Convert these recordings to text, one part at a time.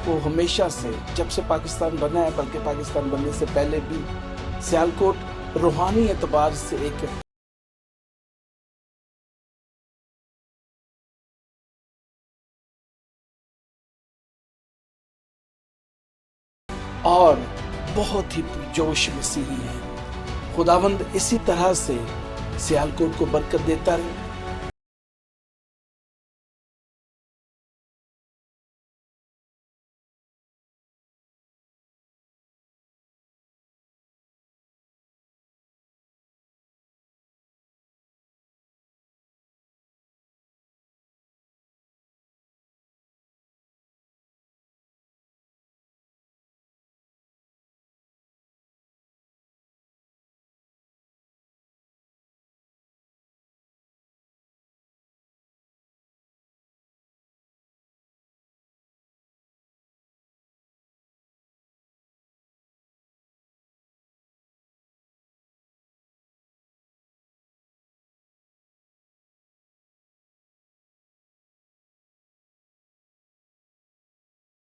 वो हमेशा से, जब से पाकिस्तान बना है, बल्कि पाकिस्तान बनने से पहले भी, सियालकोट रूहानी एतबार से एक और बहुत ही पुरजोश मसीही है। खुदावंद इसी तरह से सियालकोट को बरकत देता रहे।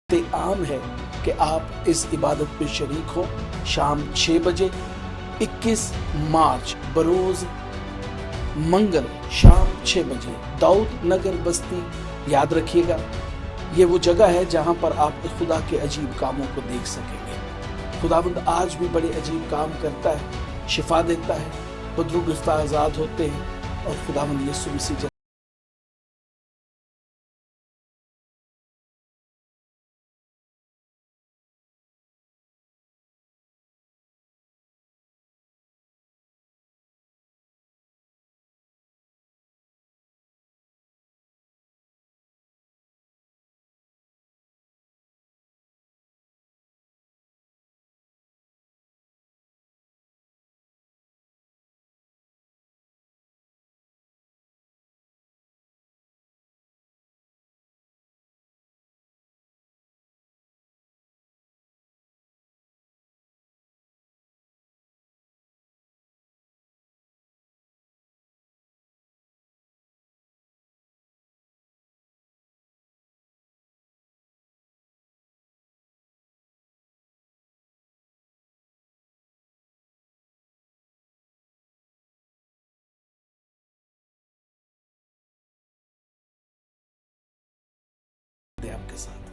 आम है कि आप इस इबादत में शरीक हो। शाम 6 बजे 21 मार्च बरोज मंगल शाम 6 बजे दाऊद नगर बस्ती, याद रखिएगा। ये वो जगह है जहां पर आप खुदा के अजीब कामों को देख सकेंगे। खुदावंद आज भी बड़े अजीब काम करता है, शिफा देता है, बदरू गिरफ्तार आजाद होते हैं और खुदावंद यीशु मसीह आपके साथ।